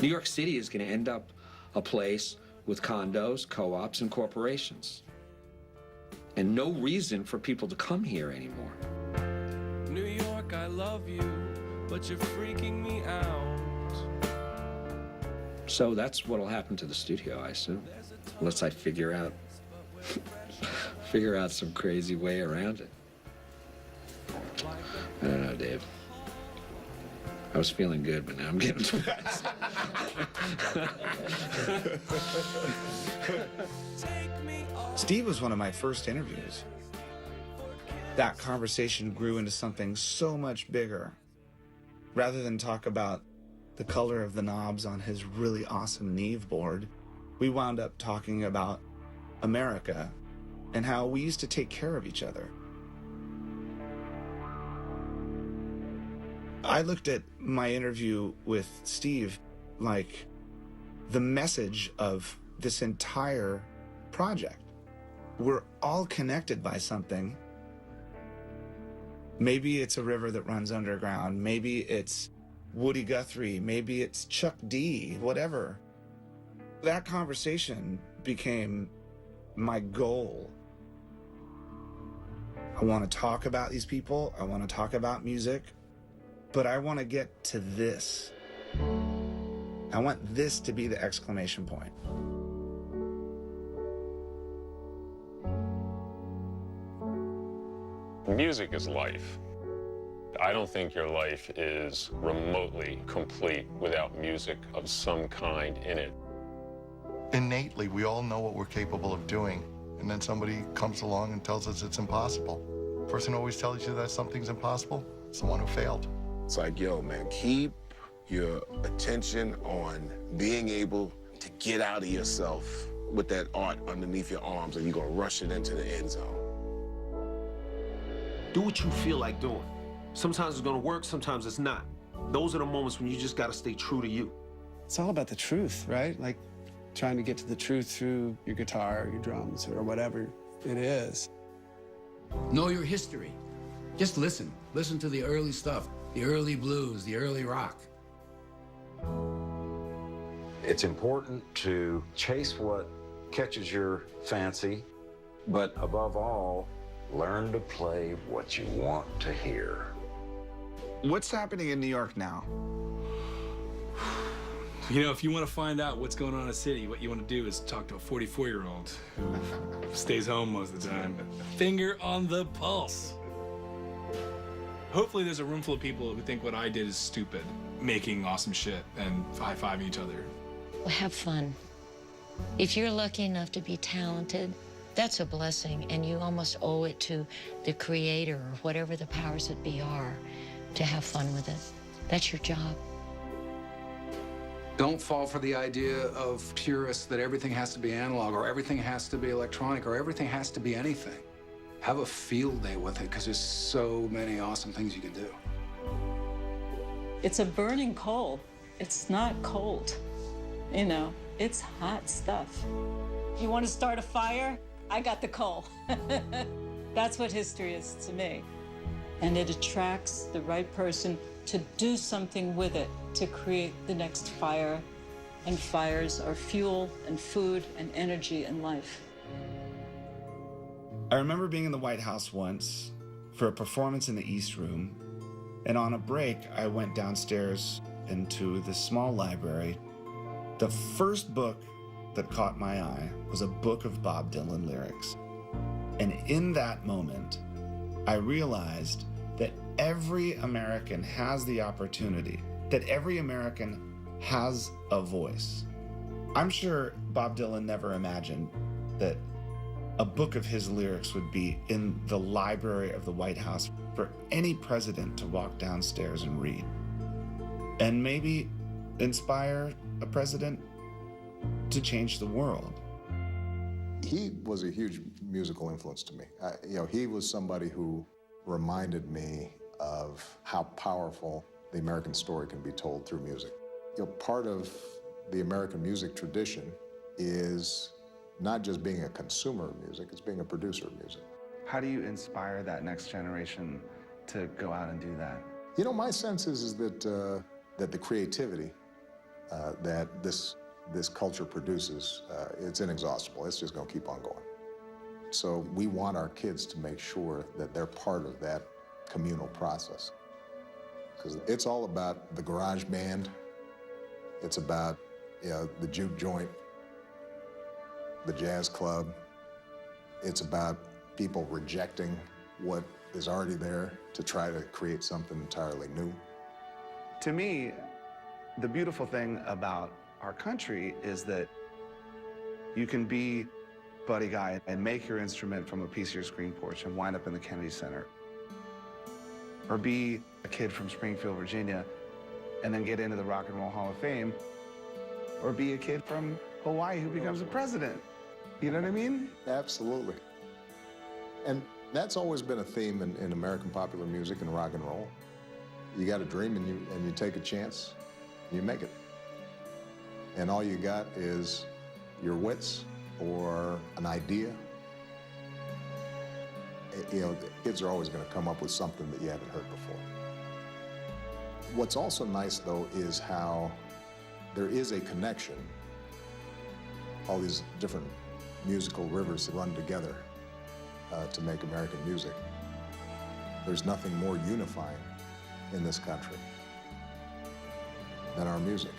New York City is going to end up a place with condos, co-ops, and corporations. And no reason for people to come here anymore. New York, I love you, but you're freaking me out. So that's what'll happen to the studio, I assume. Unless I figure out some crazy way around it. I don't know, Dave. I was feeling good, but now I'm getting depressed. Steve was one of my first interviews. That conversation grew into something so much bigger. Rather than talk about the color of the knobs on his really awesome Neve board, we wound up talking about America and how we used to take care of each other. I looked at my interview with Steve like the message of this entire project. We're all connected by something. Maybe it's a river that runs underground. Maybe it's Woody Guthrie. Maybe it's Chuck D, whatever. That conversation became my goal. I want to talk about these people. I want to talk about music. But I want to get to this. I want this to be the exclamation point. Music is life. I don't think your life is remotely complete without music of some kind in it. Innately, we all know what we're capable of doing, and then somebody comes along and tells us it's impossible. The person who always tells you that something's impossible is the one who failed. It's like, yo, man, keep your attention on being able to get out of yourself with that art underneath your arms, and you're gonna rush it into the end zone. Do what you feel like doing. Sometimes it's gonna work, sometimes it's not. Those are the moments when you just gotta stay true to you. It's all about the truth, right? Like trying to get to the truth through your guitar, or your drums, or whatever it is. Know your history. Just listen. Listen to the early stuff, the early blues, the early rock. It's important to chase what catches your fancy, but above all, learn to play what you want to hear. What's happening in New York now? You know, if you want to find out what's going on in a city, what you want to do is talk to a 44-year-old who stays home most of the time. Finger on the pulse. Hopefully there's a room full of people who think what I did is stupid, making awesome shit and high-fiving each other. Well, have fun. If you're lucky enough to be talented, that's a blessing, and you almost owe it to the creator or whatever the powers that be are to have fun with it. That's your job. Don't fall for the idea of purists that everything has to be analog, or everything has to be electronic, or everything has to be anything. Have a field day with it, because there's so many awesome things you can do. It's a burning coal. It's not cold. You know, it's hot stuff. You want to start a fire? I got the coal. That's what history is to me. And it attracts the right person to do something with it, to create the next fire. And fires are fuel and food and energy and life. I remember being in the White House once for a performance in the East Room, and on a break, I went downstairs into this small library. The first book that caught my eye was a book of Bob Dylan lyrics. And in that moment, I realized that every American has the opportunity, that every American has a voice. I'm sure Bob Dylan never imagined that a book of his lyrics would be in the library of the White House for any president to walk downstairs and read. And maybe inspire a president to change the world. He was a huge musical influence to me. He was somebody who reminded me of how powerful the American story can be told through music. Part of the American music tradition is not just being a consumer of music, it's being a producer of music. How do you inspire that next generation to go out and do that? My sense is that the creativity that this culture produces, it's inexhaustible. It's just going to keep on going. So we want our kids to make sure that they're part of that communal process. Because it's all about the garage band. It's about, the juke joint, the jazz club. It's about people rejecting what is already there to try to create something entirely new. To me, the beautiful thing about our country is that you can be Buddy Guy and make your instrument from a piece of your screen porch and wind up in the Kennedy Center. Or be a kid from Springfield, Virginia, and then get into the Rock and Roll Hall of Fame. Or be a kid from Hawaii who becomes a president. You know what I mean? Absolutely. And that's always been a theme in American popular music and rock and roll. You got a dream and you take a chance, and you make it. And all you got is your wits or an idea. The kids are always going to come up with something that you haven't heard before. What's also nice, though, is how there is a connection. All these different musical rivers that run together to make American music. There's nothing more unifying in this country than our music.